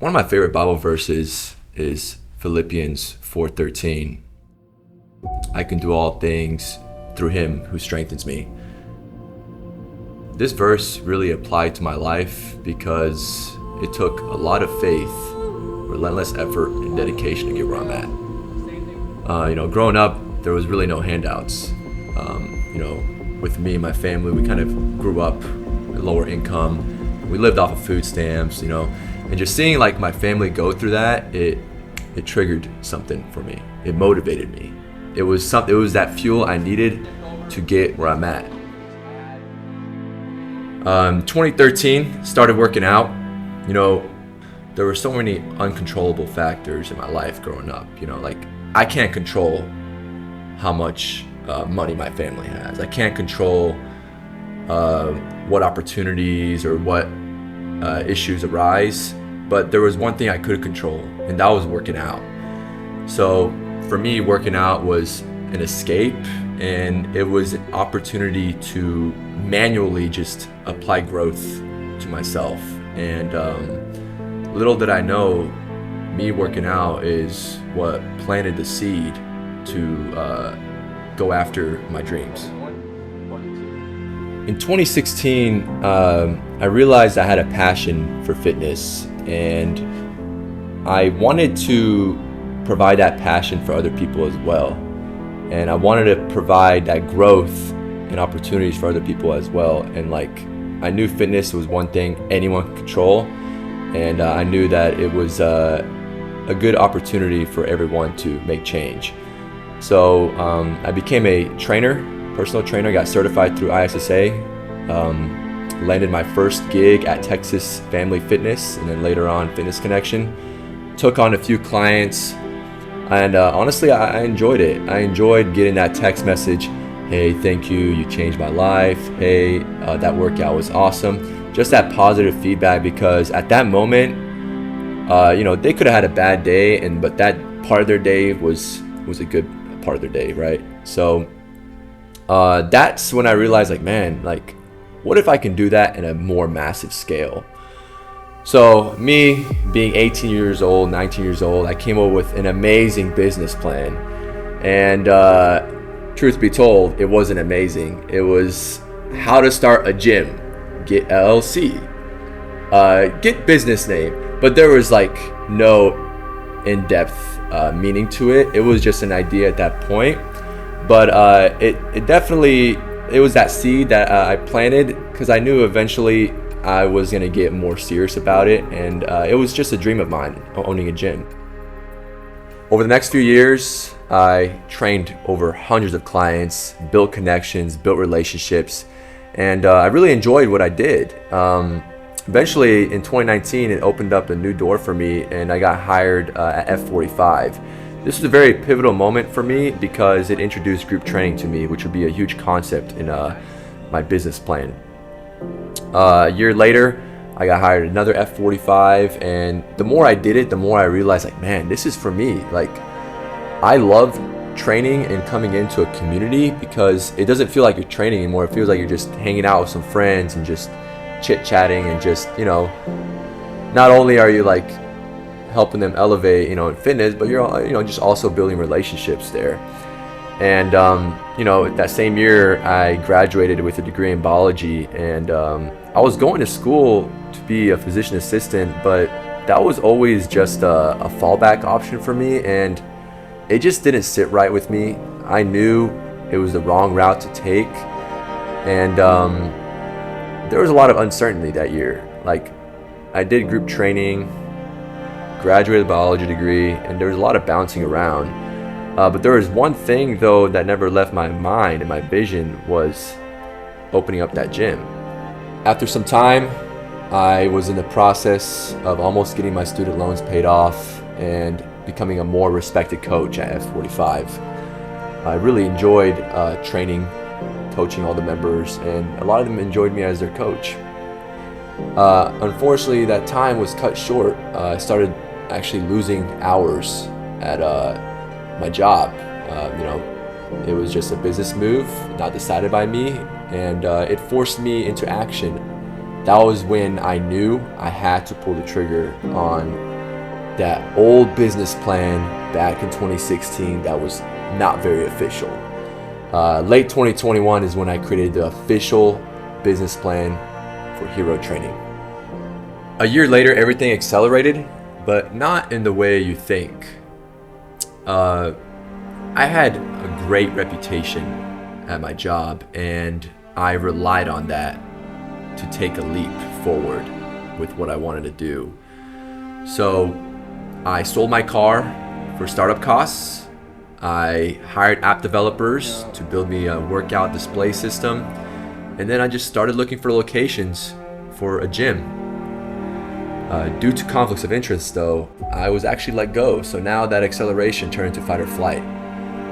One of my favorite Bible verses is Philippians 4:13. I can do all things through him who strengthens me. This verse really applied to my life because it took a lot of faith, relentless effort, and dedication to get where I'm at. Growing up, there was really no handouts. With me and my family, we kind of grew up at lower income. We lived off of food stamps, and just seeing like my family go through that, it triggered something for me. It motivated me. It was that fuel I needed to get where I'm at. 2013, started working out. There were so many uncontrollable factors in my life growing up. I can't control how much money my family has. I can't control what opportunities or what issues arise, but there was one thing I could control, and that was working out. So for me, working out was an escape, and it was an opportunity to manually just apply growth to myself. And little did I know, me working out is what planted the seed to go after my dreams. In 2016, I realized I had a passion for fitness, and I wanted to provide that passion for other people as well. And I wanted to provide that growth and opportunities for other people as well. And I knew fitness was one thing anyone could control, and I knew that it was a good opportunity for everyone to make change. So I became a personal trainer, got certified through ISSA, landed my first gig at Texas Family Fitness, and then later on Fitness Connection. Took on a few clients, and honestly, I enjoyed it. I enjoyed getting that text message, hey, thank you, you changed my life. Hey, that workout was awesome. Just that positive feedback, because at that moment, they could have had a bad day, but that part of their day was a good part of their day, right? So that's when I realized, what if I can do that in a more massive scale? So me being 18 years old, 19 years old, I came up with an amazing business plan. And truth be told, it wasn't amazing. It was how to start a gym, get LLC, get business name. But there was no in-depth meaning to it. It was just an idea at that point. But it definitely, it was that seed that I planted, because I knew eventually I was going to get more serious about it. And it was just a dream of mine, owning a gym. Over the next few years, I trained over hundreds of clients, built connections, built relationships, and I really enjoyed what I did. Eventually, in 2019, it opened up a new door for me, and I got hired at F45. This was a very pivotal moment for me because it introduced group training to me, which would be a huge concept in my business plan. A year later, I got hired at another F45, and the more I did it, the more I realized, this is for me. I love training and coming into a community, because it doesn't feel like you're training anymore. It feels like you're just hanging out with some friends and just chit-chatting, and just, not only are you helping them elevate, in fitness, but you're, just also building relationships there. And, that same year I graduated with a degree in biology, and I was going to school to be a physician assistant, but that was always just a fallback option for me, and it just didn't sit right with me. I knew it was the wrong route to take, and there was a lot of uncertainty that year. I did group training, graduated a biology degree, and there was a lot of bouncing around. But there was one thing though that never left my mind and my vision, was opening up that gym. After some time, I was in the process of almost getting my student loans paid off and becoming a more respected coach at F45. I really enjoyed training, coaching all the members, and a lot of them enjoyed me as their coach. Unfortunately, that time was cut short. I started actually losing hours at my job. It was just a business move, not decided by me, and it forced me into action. That was when I knew I had to pull the trigger on that old business plan back in 2016 that was not very official. Late 2021 is when I created the official business plan for Hero Training. A year later, everything accelerated, but not in the way you think. I had a great reputation at my job, and I relied on that to take a leap forward with what I wanted to do. So I sold my car for startup costs. I hired app developers to build me a workout display system. And then I just started looking for locations for a gym. Due to conflicts of interest though, I was actually let go. So now that acceleration turned into fight or flight.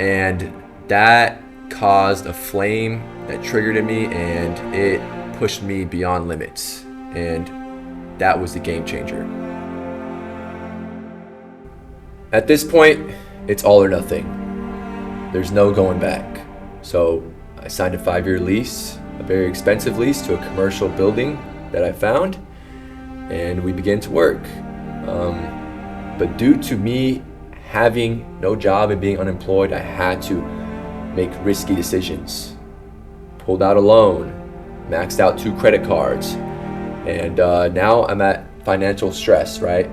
And that caused a flame that triggered in me, and it pushed me beyond limits. And that was the game changer. At this point, it's all or nothing. There's no going back. So I signed a 5-year lease, a very expensive lease, to a commercial building that I found, and we began to work. But due to me having no job and being unemployed, I had to make risky decisions. Pulled out a loan, maxed out 2 credit cards, and now I'm at financial stress, right?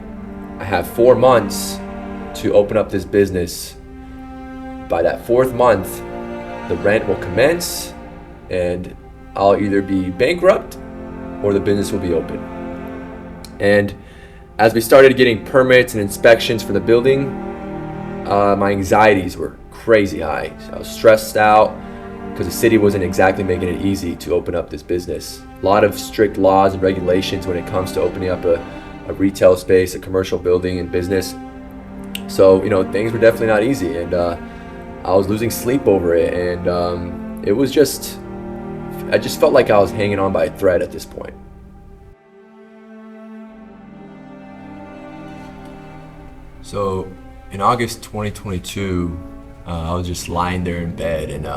I have 4 months to open up this business. By that 4th month, the rent will commence and I'll either be bankrupt or the business will be open. And as we started getting permits and inspections for the building, my anxieties were crazy high. I was stressed out because the city wasn't exactly making it easy to open up this business. A lot of strict laws and regulations when it comes to opening up a retail space, a commercial building and business. So, things were definitely not easy, and I was losing sleep over it, and I just felt like I was hanging on by a thread at this point. So in August 2022, I was just lying there in bed, and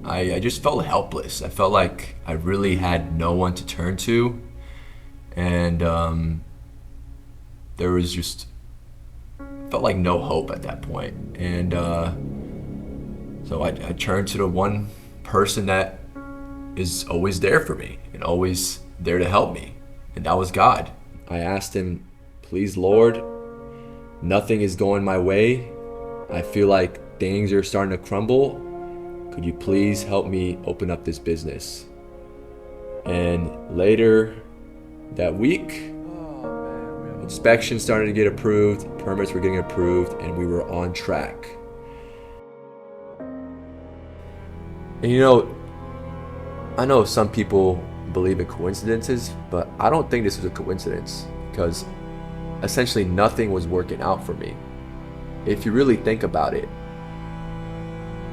I just felt helpless. I felt like I really had no one to turn to, and there was just felt like no hope at that point. And so I turned to the one person that is always there for me and always there to help me, and that was God. I asked him, please, Lord, nothing is going my way. I feel like things are starting to crumble. Could you please help me open up this business? And later that week, inspections started to get approved, permits were getting approved, and we were on track. And I know some people believe in coincidences, but I don't think this was a coincidence, because essentially nothing was working out for me. If you really think about it,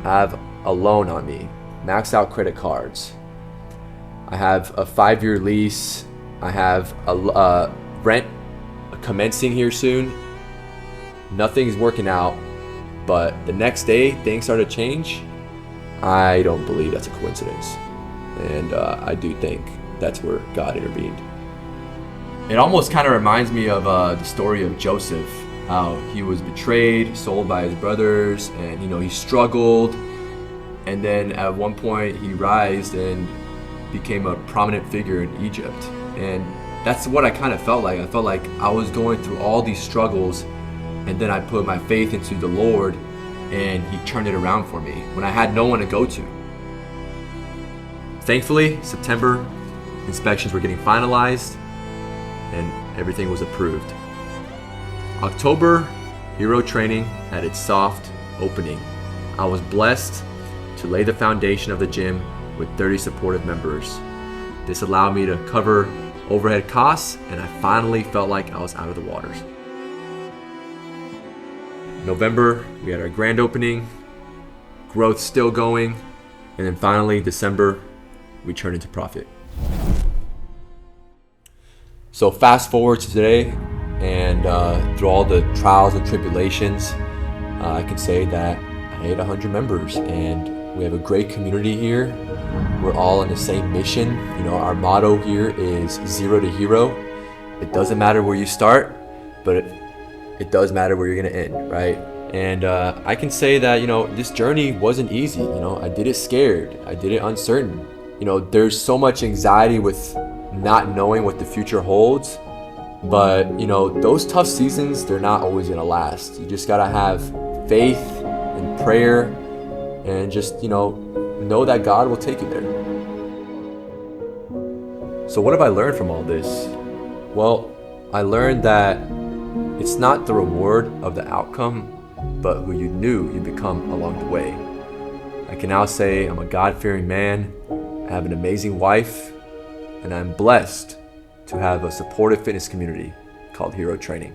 I have a loan on me, maxed out credit cards. I have a 5-year lease. I have a rent commencing here soon. Nothing's working out, but the next day things started to change. I don't believe that's a coincidence, and I do think that's where God intervened. It almost kind of reminds me of the story of Joseph, how he was betrayed, sold by his brothers, and he struggled, and then at one point he rised and became a prominent figure in Egypt. And that's what I kind of felt like. I felt like I was going through all these struggles, and then I put my faith into the Lord, and he turned it around for me when I had no one to go to. Thankfully, September, inspections were getting finalized and everything was approved. October, Hero Training had its soft opening. I was blessed to lay the foundation of the gym with 30 supportive members. This allowed me to cover overhead costs, and I finally felt like I was out of the waters. November, we had our grand opening, growth still going, and then finally December, we turned into profit. So fast forward to today, and through all the trials and tribulations, I can say that I hit 100 members, and we have a great community here. We're all on the same mission. Our motto here is 0 to hero. It doesn't matter where you start, but it does matter where you're gonna end, right? And I can say that, this journey wasn't easy. I did it scared. I did it uncertain. There's so much anxiety with not knowing what the future holds. But, those tough seasons, they're not always gonna last. You just gotta have faith and prayer and just, know that God will take you there. So what have I learned from all this? Well, I learned that it's not the reward of the outcome, but who you knew you become along the way. I can now say I'm a God-fearing man, I have an amazing wife, and I'm blessed to have a supportive fitness community called Hero Training.